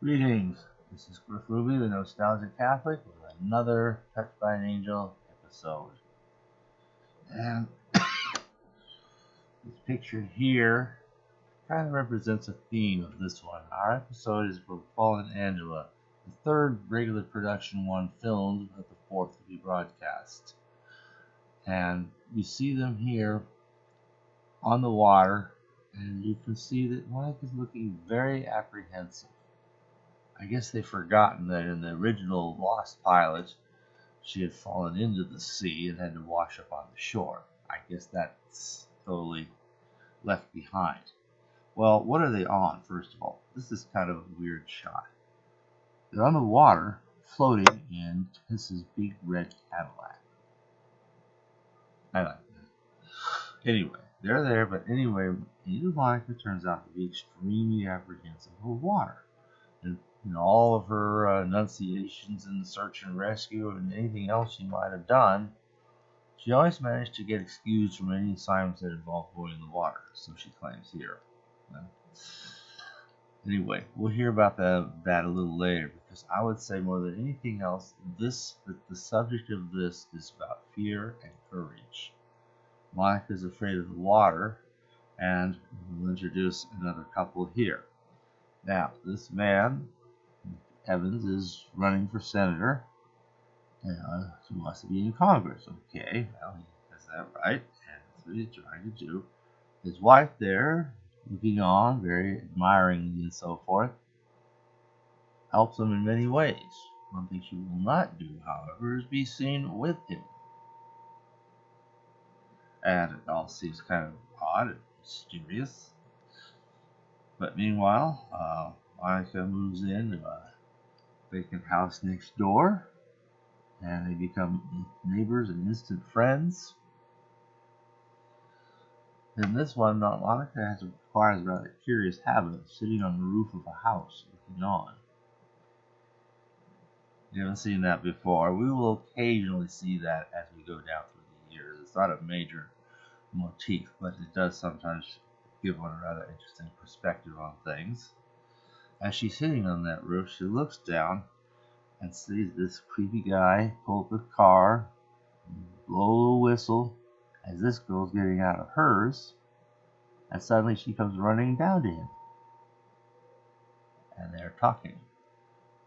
Greetings. This is Griff Ruby, the Nostalgic Catholic, with another Touched by an Angel episode. And this picture here kind of represents a theme of this one. Our episode is for Fallen Angela, the third regular production one filmed, but the fourth to be broadcast. And you see them here on the water, and you can see that Mike is looking very apprehensive. I guess they've forgotten that in the original Lost pilot, she had fallen into the sea and had to wash up on the shore. I guess that's totally left behind. Well, what are they on, first of all? This is kind of a weird shot. They're on the water, floating in Tess's big red Cadillac. I like that. Anyway, they're there, but anyway, Ada Monica turns out to be extremely apprehensive of water. And all of her enunciations in the search and rescue and anything else she might have done, she always managed to get excused from any assignments that involved going in the water, so she claims here. Anyway, we'll hear about that a little later, because I would say more than anything else, the subject of this is about fear and courage. Monica's afraid of the water, and we'll introduce another couple here. Now, this man, Evans, is running for senator. He wants to be in Congress. Okay, well, he has that right, and that's what he's trying to do. His wife there, looking on, very admiringly and so forth, helps him in many ways. One thing she will not do, however, is be seen with him. And it all seems kind of odd and mysterious. But meanwhile, Monica moves into a vacant house next door, and they become neighbors and instant friends. In this one, Monica acquires a rather curious habit of sitting on the roof of a house looking on. You haven't seen that before. We will occasionally see that as we go down through the years. It's not a major motif, but it does sometimes give one a rather interesting perspective on things. As she's sitting on that roof, she looks down and sees this creepy guy pull up the car, blow a little whistle as this girl's getting out of hers, and suddenly she comes running down to him. And they're talking.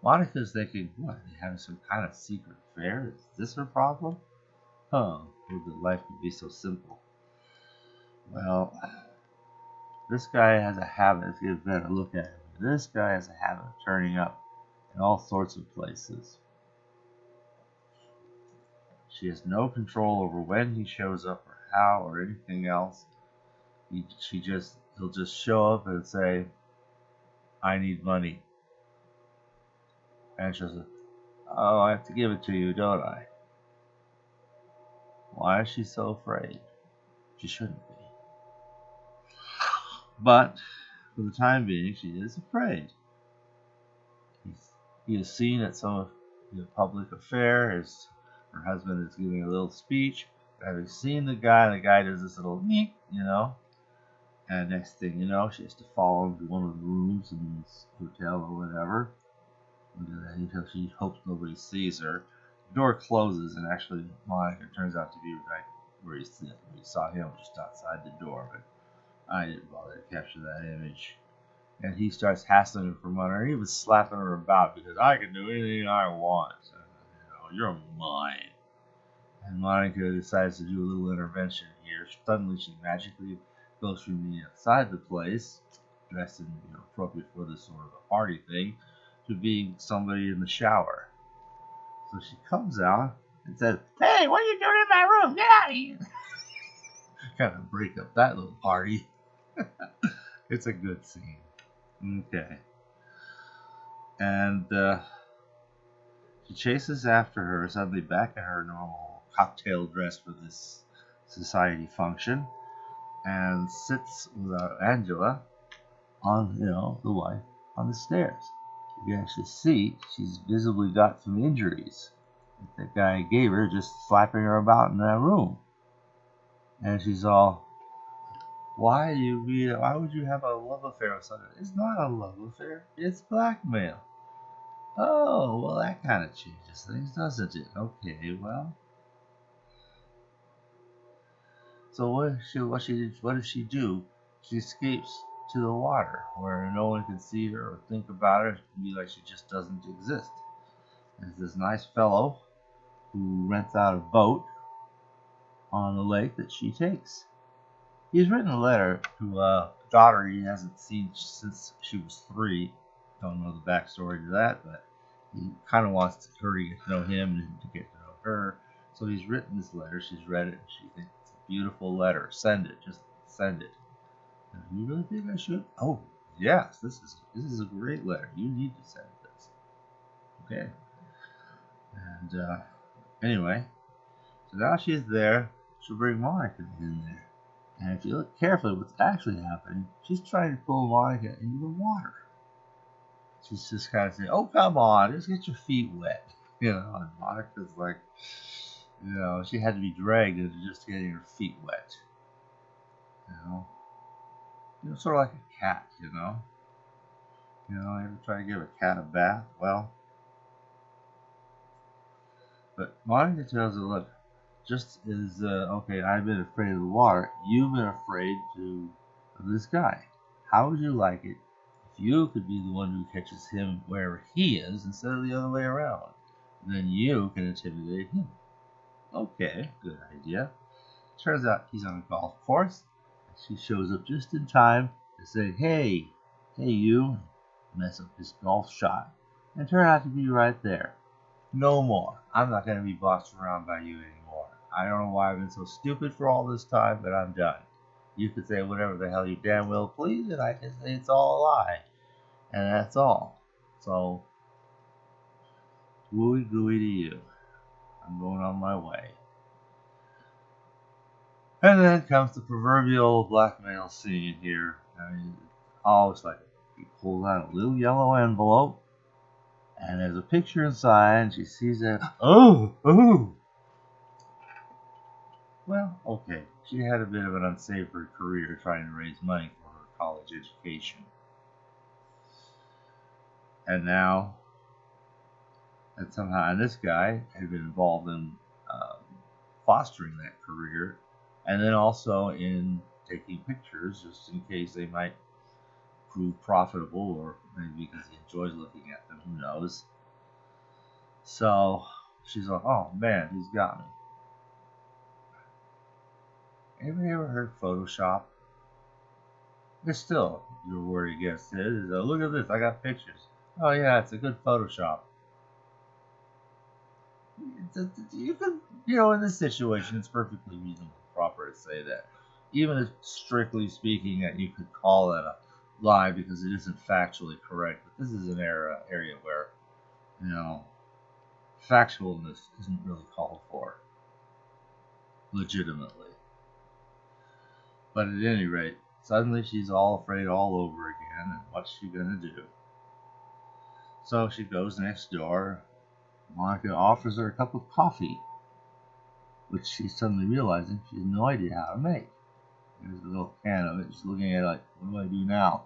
Monica's thinking, what, are they having some kind of secret affair? Is this her problem? Oh, that life could be so simple. Well, this guy has a habit, let's get a better look at him. This guy has a habit of turning up in all sorts of places. She has no control over when he shows up or how or anything else. He'll just show up and say, I need money. And she'll say, oh, I have to give it to you, don't I? Why is she so afraid? She shouldn't be. But for the time being, she is afraid. He is seen at some public affair. Her husband is giving a little speech. Having seen the guy does this little neek, and next thing you know, she has to follow him to one of the rooms in this hotel or whatever, until she hopes nobody sees her. The door closes, and actually Monica turns out to be right where he saw him just outside the door, but I didn't bother to capture that image. And he starts hassling her for money. He was slapping her about because I can do anything I want. You're mine. And Monica decides to do a little intervention here. Suddenly, she magically goes from being outside the place, dressed in appropriate for this sort of a party thing, to being somebody in the shower. So she comes out and says, "Hey, what are you doing in my room? Get out of here!" Kind of break up that little party. It's a good scene. Okay. And she chases after her, suddenly back in her normal cocktail dress for this society function, and sits with Angela on, the wife, on the stairs. You can actually see she's visibly got some injuries that guy gave her just slapping her about in that room. And she's all, Why why would you have a love affair with someone? It's not a love affair. It's blackmail. Oh, well, that kind of changes things, doesn't it? Okay, well. So what does she do? She escapes to the water where no one can see her or think about her. It can be like she just doesn't exist. There's this nice fellow who rents out a boat on the lake that she takes. He's written a letter to a daughter he hasn't seen since she was 3. Don't know the backstory to that, but he kind of wants her to get to know him and him to get to know her. So he's written this letter. She's read it, and she thinks it's a beautiful letter. Send it. Just send it. And you really think I should? Oh, yes. This is a great letter. You need to send this. Okay. And anyway, so now she's there. She'll bring Monica in there. And if you look carefully, what's actually happening, she's trying to pull Monica into the water. She's just kind of saying, "Oh, come on, just get your feet wet." And Monica's like, she had to be dragged into just getting her feet wet. Sort of like a cat, You ever try to give a cat a bath? Well, but Monica tells her, "Look, just as okay, I've been afraid of the water. You've been afraid of this guy. How would you like it if you could be the one who catches him wherever he is instead of the other way around? Then you can intimidate him." Okay, good idea. Turns out he's on a golf course. She shows up just in time to say, "Hey, you," mess up his golf shot, and turn out to be right there. No more. I'm not going to be bossed around by you anymore. I don't know why I've been so stupid for all this time, but I'm done. You can say whatever the hell you damn well please, and I can say it's all a lie. And that's all. So, wooey gooey to you. I'm going on my way. And then comes the proverbial blackmail scene here. It's like he pulls out a little yellow envelope, and there's a picture inside, and she sees it. Oh! Well, okay. She had a bit of an unsavory career trying to raise money for her college education. And now, and this guy had been involved in fostering that career, and then also in taking pictures just in case they might prove profitable, or maybe because he enjoys looking at them, who knows. So she's like, "Oh man, he's got me." Anybody ever heard Photoshop? It's still your word against it. Look at this, I got pictures. Oh yeah, it's a good Photoshop. You can, in this situation, it's perfectly reasonable and proper to say that. Even if, strictly speaking, that you could call it a lie because it isn't factually correct. But this is an area where, factualness isn't really called for, legitimately. But at any rate, suddenly she's all afraid all over again, and what's she gonna do? So she goes next door. Monica offers her a cup of coffee, which she's suddenly realizing she has no idea how to make. There's a little can of it. She's looking at it like, what do I do now?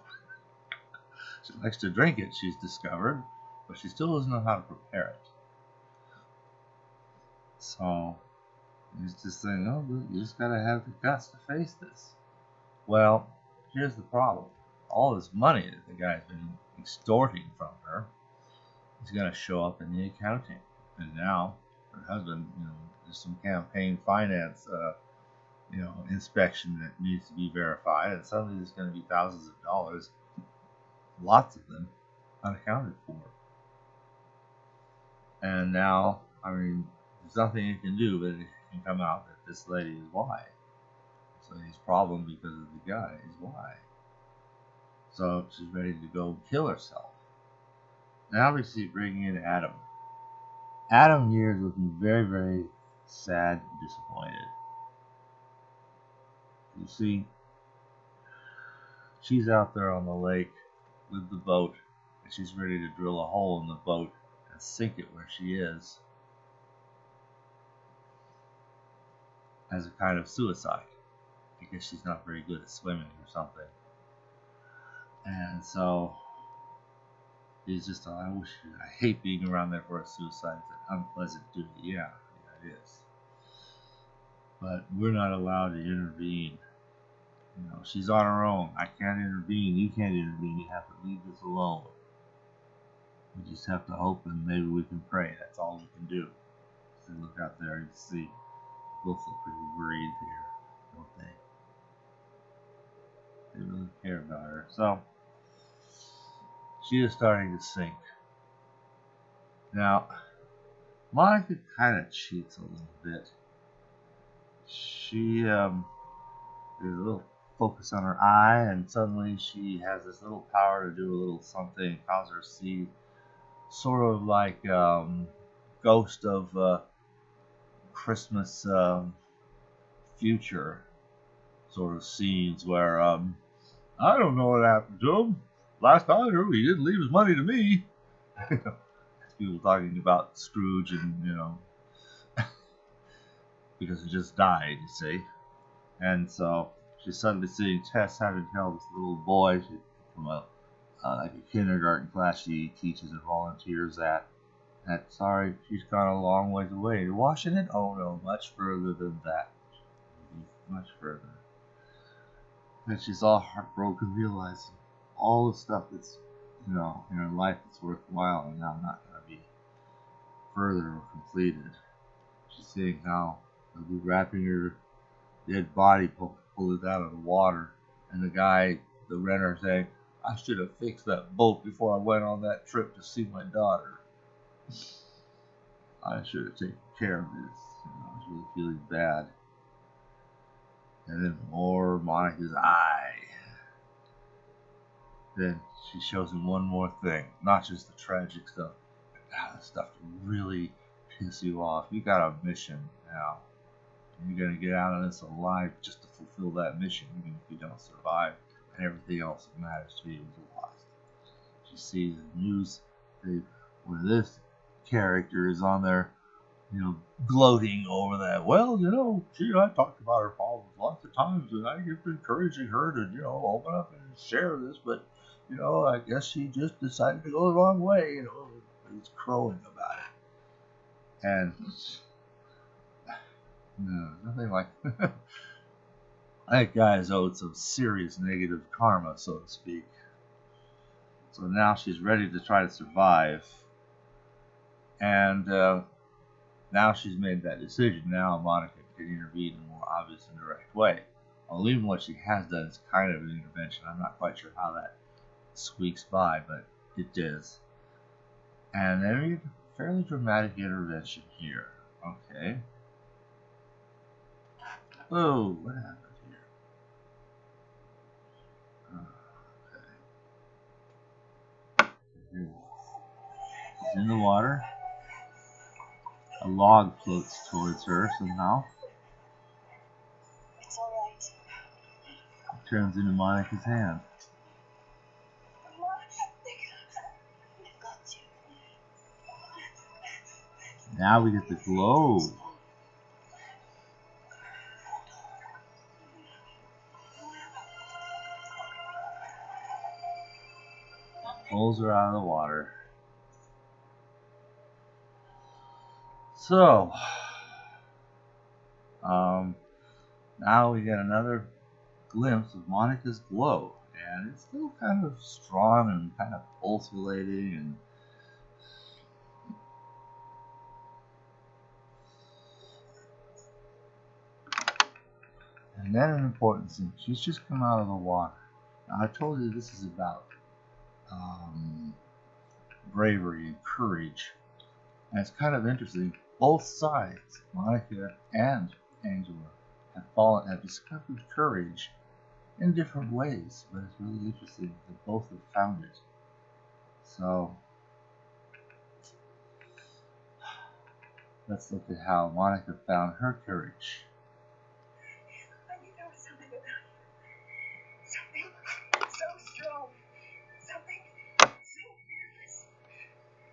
She likes to drink it, she's discovered, but she still doesn't know how to prepare it. So he's just saying, "Oh, you just gotta have the guts to face this." Well, here's the problem. All this money that the guy's been extorting from her is going to show up in the accounting. And now her husband, there's some campaign finance, inspection that needs to be verified, and suddenly there's going to be thousands of dollars, lots of them, unaccounted for. And now, there's nothing you can do, but it can come out that this lady is why. This lady's problem because of the guy is why. So she's ready to go kill herself. Now we see bringing in Adam. Adam here is looking very, very sad and disappointed. You see, she's out there on the lake with the boat, and she's ready to drill a hole in the boat and sink it where she is as a kind of suicide, guess she's not very good at swimming or something. And so he's just, I hate being around there for a suicide. It's an unpleasant duty. Yeah, it is. But we're not allowed to intervene. She's on her own. I can't intervene. You can't intervene. You have to leave this alone. We just have to hope and maybe we can pray. That's all we can do. So look out there, you see, both look pretty worried here, don't they? They really care about her. So she is starting to sink. Now, Monica kind of cheats a little bit. She there's a little focus on her eye, and suddenly she has this little power to do a little something, cause her to see sort of like ghost of Christmas future sort of scenes where I don't know what happened to him. Last I knew, he didn't leave his money to me. People talking about Scrooge and because he just died, you see. And so she's suddenly seeing Tess having to tell this little boy from like a kindergarten class she teaches and volunteers at. That sorry, she's gone a long ways away. You're washing it? Oh no, much further than that. Much further. And she's all heartbroken, realizing all the stuff that's in her life that's worthwhile and now not going to be further or completed. She's seeing how they'll be wrapping her dead body, pull it out of the water, and the renter saying, I should have fixed that boat before I went on that trip to see my daughter. I should have taken care of this. I was really feeling bad. And then more Monica's eye. Then she shows him one more thing. Not just the tragic stuff, but the stuff to really piss you off. You got a mission now. And you're going to get out of this alive just to fulfill that mission, even if you don't survive. And everything else that matters to you is lost. She sees the news where this character is on there, gloating over that. Well, I talked about her problems lots of times, and I keep encouraging her to, open up and share this, but, I guess she just decided to go the wrong way, he's crowing about it. And, no, nothing like, that guy is owed some serious negative karma, so to speak. So now she's ready to try to survive. And now she's made that decision. Now Monica can intervene in a more obvious and direct way. Well, even what she has done is kind of an intervention. I'm not quite sure how that squeaks by, but it does. And then we get a fairly dramatic intervention here. Okay. Oh, what happened here? Okay. She's in the water. A log floats towards her somehow. It's all right. It turns into Monica's hand. I've got you. Now we get the glow. Pulls her out of the water. So, now we get another glimpse of Monica's glow, and it's still kind of strong and kind of pulsating, and then an important thing, she's just come out of the water. Now, I told you this is about bravery and courage, and it's kind of interesting. Both sides, Monica and Angela, have discovered courage in different ways, but it's really interesting that both have found it. So let's look at how Monica found her courage. I knew there was something about you. Something so strong. Something so fearless.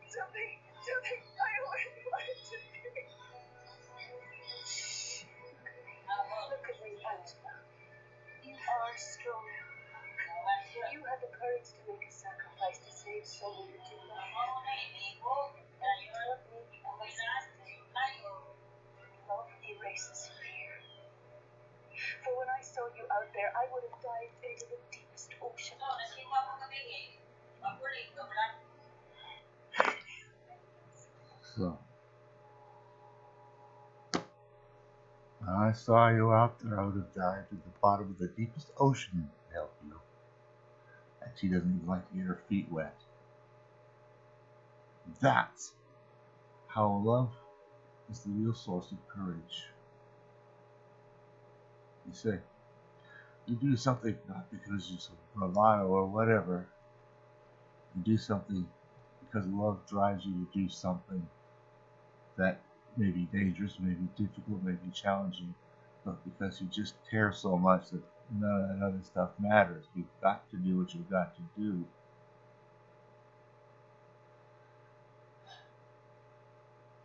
Something I always wanted to be. Look at me, Angela. are strong. You had the courage to make a sacrifice to save someone that you love. And you taught me a lesson today. Love erases fear. For when I saw you out there, I would have dived into the deepest ocean. So, when I saw you out there, I would have dived to the bottom of the deepest ocean to help you. And she doesn't even like to get her feet wet. That's how love is the real source of courage. You say, you do something not because you're some bravado or whatever. You do something because love drives you to do something that may be dangerous, may be difficult, may be challenging, but because you just care so much that none of that other stuff matters. You've got to do what you've got to do.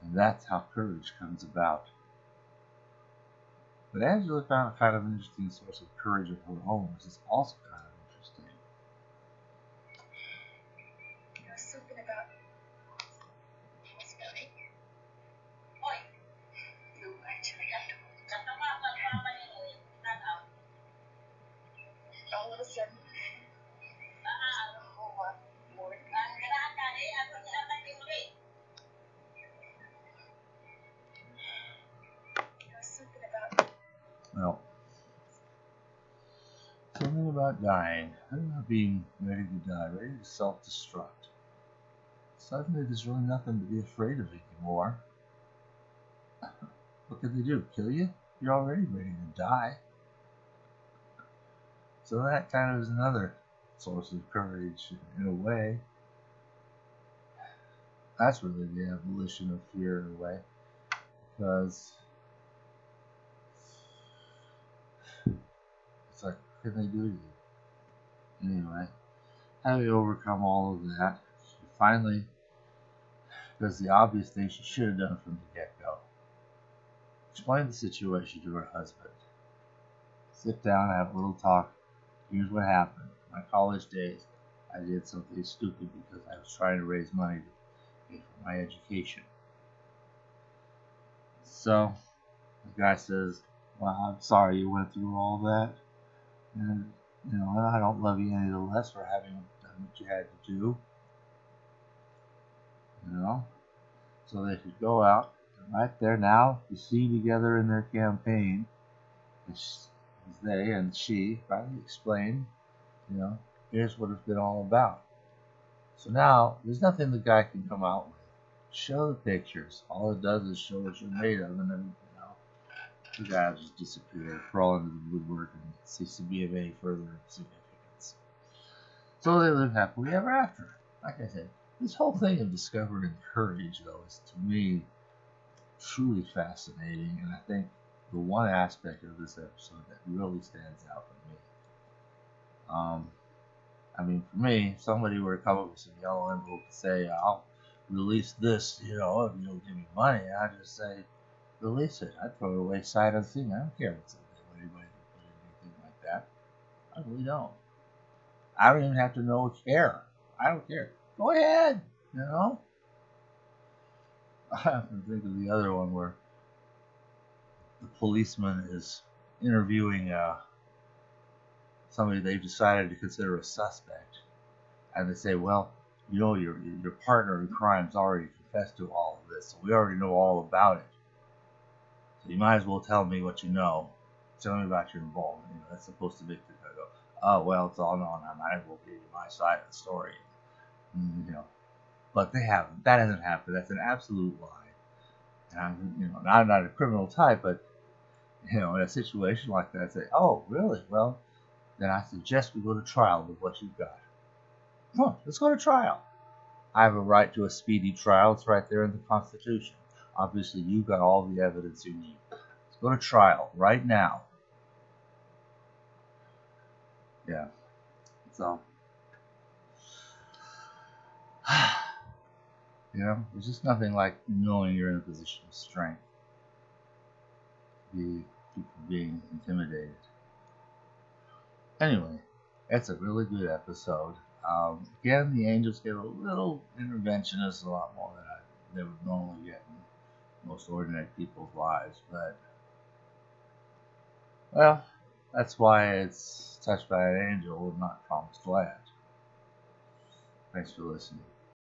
And that's how courage comes about. But Angela found a kind of interesting source of courage of her own, which is also kind of interesting. There was something about spelling. No, actually, I don't. All of a sudden, there's a whole lot more. There was something about. Well, something about dying, something about being ready to die, ready to self-destruct. Suddenly there's really nothing to be afraid of anymore. What can they do? Kill you? You're already ready to die. So that kind of is another source of courage in a way. That's really the abolition of fear in a way. Because it's like, what can they do to you? Anyway, having overcome all of that, she finally does the obvious thing she should have done from the get-go. Explain the situation to her husband. Sit down and have a little talk. Here's what happened. My college days, I did something stupid because I was trying to raise money to pay for my education. So the guy says, well, I'm sorry you went through all that. And, I don't love you any the less for having done what you had to do. So they could go out. And right there now, you see together in their campaign, as they and she finally explained, here's what it's been all about. So now, there's nothing the guy can come out with. Show the pictures. All it does is show what you're made of, and then, the guy will just disappear, crawl into the woodwork, and cease to be of any further significance. So they live happily ever after. Like I said, this whole thing of discovering courage, though, is to me truly fascinating, and I think the one aspect of this episode that really stands out for me. For me, if somebody were to come up with some yellow envelope and say, I'll release this, if you don't give me money, I'd just say, release it. I'd throw it away sight unseen. I don't care what's in there, anybody can put in anything like that. I really don't. I don't even have to know or care. I don't care. Go ahead, I have to think of the other one where the policeman is interviewing somebody they've decided to consider a suspect. And they say, well, your partner in crime's already confessed to all of this, so we already know all about it. So you might as well tell me what you know. Tell me about your involvement. That's supposed to make the guy go, oh, well, it's all known. I might as well give you my side of the story. But they haven't. That hasn't happened. That's an absolute lie. And I'm not a criminal type, but, in a situation like that, I say, oh, really? Well, then I suggest we go to trial with what you've got. Come on, let's go to trial. I have a right to a speedy trial. It's right there in the Constitution. Obviously, you've got all the evidence you need. Let's go to trial right now. Yeah. So, there's just nothing like knowing you're in a position of strength. People being intimidated. Anyway, it's a really good episode. Again, the angels get a little interventionist, a lot more than they would normally get in most ordinary people's lives. But, well, that's why it's touched by an angel and not promised land. Thanks for listening.